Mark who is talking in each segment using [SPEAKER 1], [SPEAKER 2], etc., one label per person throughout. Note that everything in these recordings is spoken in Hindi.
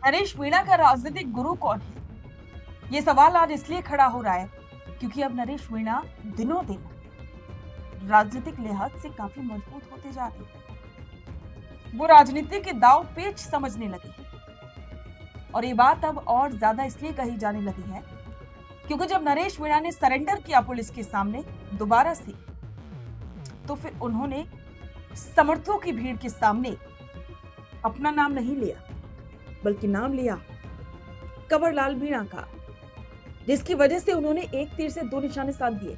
[SPEAKER 1] नरेश मीणा का राजनीतिक गुरु कौन है? ये सवाल आज इसलिए खड़ा हो रहा है क्योंकि अब नरेश मीणा दिनों दिन राजनीतिक लिहाज से काफी मजबूत होते जा रहे हैं। वो राजनीति के दांव पेच समझने लगे हैं और ये बात अब और ज्यादा इसलिए कही जाने लगी है क्योंकि जब नरेश मीणा ने सरेंडर किया पुलिस के सामने दोबारा से, तो फिर उन्होंने समर्थकों की भीड़ के सामने अपना नाम नहीं लिया बल्कि नाम लिया कंवरलाल मीणा का, जिसकी वजह से उन्होंने एक तीर से दो निशाने साध दिए।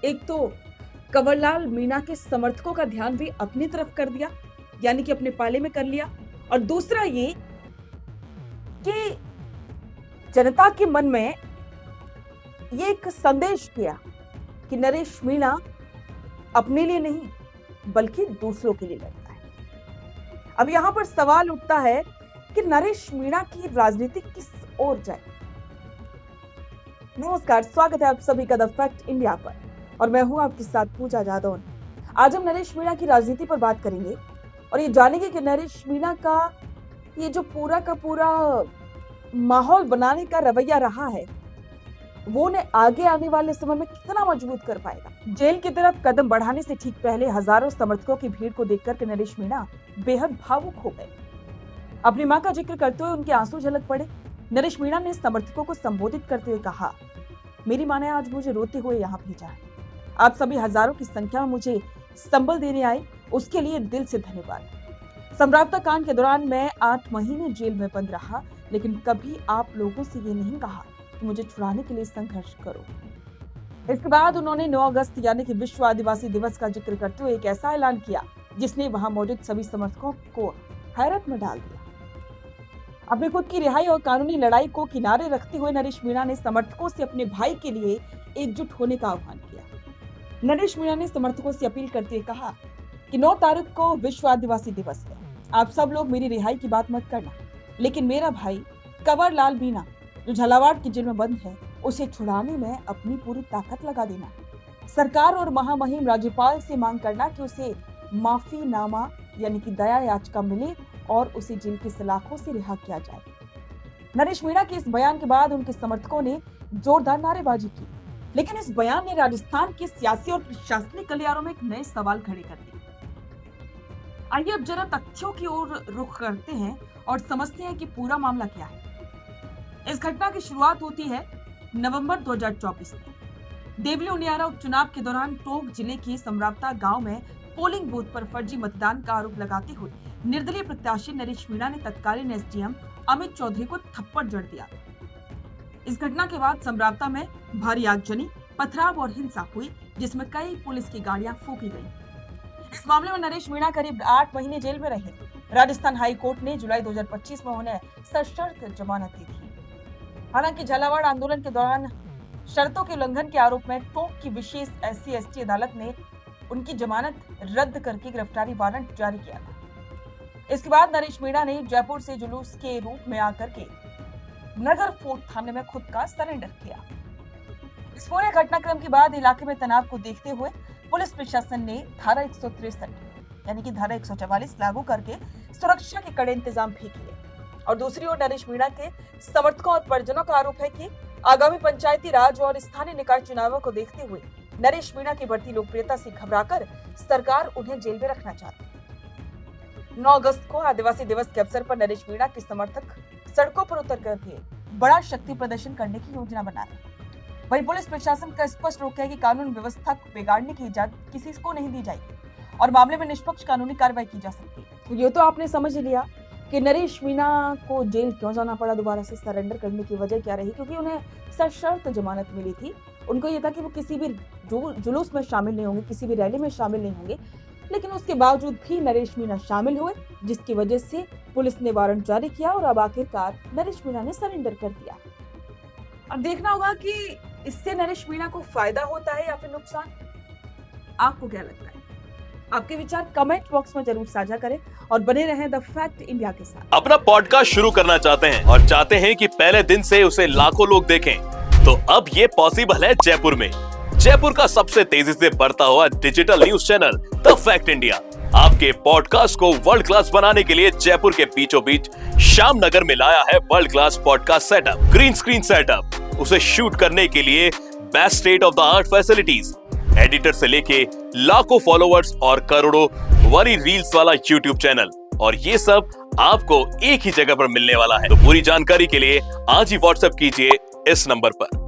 [SPEAKER 1] एक तो कंवरलाल मीणा के समर्थकों का ध्यान भी अपनी तरफ कर दिया, यानी कि अपने पाले में कर लिया, और दूसरा ये कि जनता के मन में ये एक संदेश किया कि नरेश मीणा अपने लिए नहीं बल्कि दूसरों के लिए लड़ता है। अब यहां पर सवाल उठता है कि नरेश मीणा की राजनीति किस ओर जाए। नमस्कार, स्वागत है आप सभी का द फैक्ट इंडिया पर और मैं हूं आपके साथ पूजा जादौन। आज हम नरेश मीणा की राजनीति पर बात करेंगे और ये जानेंगे कि नरेश मीणा का ये जो पूरा का पूरा माहौल बनाने का रवैया रहा है वो ने आगे आने वाले समय में कितना मजबूत कर पाएगा। जेल की तरफ कदम बढ़ाने से ठीक पहले हजारों समर्थकों की भीड़ को देखकर के नरेश मीणा बेहद भावुक हो गए। अपनी मां का जिक्र करते हुए उनके आंसू झलक पड़े। नरेश मीणा ने समर्थकों को संबोधित करते हुए कहा, मेरी मां ने आज मुझे रोते हुए यहाँ भेजा है। आप सभी हजारों की संख्या में मुझे संबल देने आए, उसके लिए दिल से धन्यवाद। संभ्रावता कांड के दौरान मैं 8 महीने जेल में बंद रहा, लेकिन कभी आप लोगों से ये नहीं कहा कि मुझे छुड़ाने के लिए संघर्ष करो। इसके बाद उन्होंने 9 अगस्त यानी कि विश्व आदिवासी दिवस का जिक्र करते हुए एक ऐसा ऐलान किया जिसने वहां मौजूद सभी समर्थकों को हैरत में डाल दिया। अपनी खुद की रिहाई और कानूनी लड़ाई को किनारे रखते हुए नरेश मीणा ने समर्थकों से अपने भाई के लिए एकजुट होने का आह्वान किया। नरेश मीणा ने समर्थकों से अपील करते हुए कहा कि 9 तारीख को विश्व आदिवासी दिवस है। आप सब लोग मेरी रिहाई की बात मत करना, लेकिन मेरा भाई कंवरलाल मीणा जो झालावाड़ की जेल में बंद है, उसे छुड़ाने में अपनी पूरी ताकत लगा देना। सरकार और महामहिम राज्यपाल से मांग करना कि उसे माफीनामा यानी कि दया याचिका मिले और उसे जेल की सलाखों से रिहा किया जाए। नरेश मीणा के इस बयान के बाद उनके समर्थकों ने जोरदार नारेबाजी की, लेकिन इस बयान ने राजस्थान के सियासी और प्रशासनिक गलियारों में एक नए सवाल खड़े कर दिए। आइए अब जरा तथ्यों की ओर रुख करते हैं और समझते हैं कि पूरा मामला क्या है। इस घटना की शुरुआत होती है नवंबर 2024 में। देवली उनियारा उपचुनाव के दौरान टोंक जिले के समरावता गांव में पोलिंग बूथ पर फर्जी मतदान का आरोप लगाते हुए निर्दलीय प्रत्याशी नरेश मीणा ने तत्कालीन एसडीएम अमित चौधरी को थप्पड़ जड़ दिया। इस घटना के बाद समरावता में भारी आगजनी, पथराव और हिंसा हुई, जिसमें कई पुलिस की गाड़ियां फूंकी गईं। इस मामले में नरेश मीणा करीब 8 महीने जेल में रहे। राजस्थान हाई कोर्ट ने जुलाई 2025 में उन्हें सशर्त जमानत दी थी। हालांकि झालावाड़ आंदोलन के दौरान शर्तों के उल्लंघन के आरोप में टोंक की विशेष SC/ST अदालत ने उनकी जमानत रद्द करके गिरफ्तारी वारंट जारी किया था। इसके बाद नरेश मीणा ने जयपुर से जुलूस के रूप में आकर के नगर फोर्ट थाने में खुद का सरेंडर किया। इस पूरे घटनाक्रम के बाद इलाके में तनाव को देखते हुए पुलिस प्रशासन ने धारा 163 यानी कि धारा 144 लागू करके सुरक्षा के कड़े इंतजाम भी किए। और दूसरी ओर नरेश मीणा के समर्थकों और परिजनों का आरोप है कि आगामी पंचायती राज और स्थानीय निकाय चुनावों को देखते हुए नरेश मीणा की बढ़ती लोकप्रियता से घबराकर सरकार उन्हें जेल में रखना चाहती है। 9 अगस्त को आदिवासी दिवस के अवसर पर नरेश मीणा के समर्थक सड़कों पर उतर करके बड़ा शक्ति प्रदर्शन करने की योजना बना रहे हैं। वहीं पुलिस प्रशासन का स्पष्ट रोक है कि कानून व्यवस्था को बिगाड़ने की इजाजत किसी को नहीं दी जाएगी और मामले में निष्पक्ष कानूनी कार्रवाई की जा सकती है। तो ये तो आपने समझ लिया कि नरेश मीणा को जेल क्यों जाना पड़ा, दोबारा से सरेंडर करने की वजह क्या रही, क्योंकि उन्हें सशर्त जमानत मिली थी। उनको ये था कि वो किसी भी जुलूस में शामिल नहीं होंगे, किसी भी रैली में शामिल नहीं होंगे, लेकिन उसके बावजूद भी नरेश मीणा शामिल हुए, जिसकी वजह से पुलिस ने वारंट जारी किया और अब आखिरकार नरेश मीणा ने सरेंडर कर दिया। अब देखना होगा कि इससे नरेश मीणा को फायदा होता है या फिर नुकसान। आपको क्या लगता है? आपके विचार कमेंट बॉक्स में जरूर साझा करें और बने रहें द फैक्ट इंडिया के साथ।
[SPEAKER 2] अपना पॉडकास्ट शुरू करना चाहते हैं और चाहते हैं कि पहले दिन से उसे लाखों लोग देखें, तो अब ये पॉसिबल है जयपुर में। जयपुर का सबसे तेजी से बढ़ता हुआ digital news channel the fact India आपके पॉडकास्ट को वर्ल्ड क्लास बनाने के लिए जयपुर के बीचों बीच श्याम नगर में लाया है world class podcast setup, green screen setup. उसे शूट करने के लिए best state of the art facilities, editor से लेके लाखों फॉलोअर्स और करोड़ों वाली रील्स वाला यूट्यूब चैनल, और ये सब आपको एक ही जगह पर मिलने वाला है। तो पूरी जानकारी के लिए आज ही व्हाट्सएप कीजिए इस नंबर पर।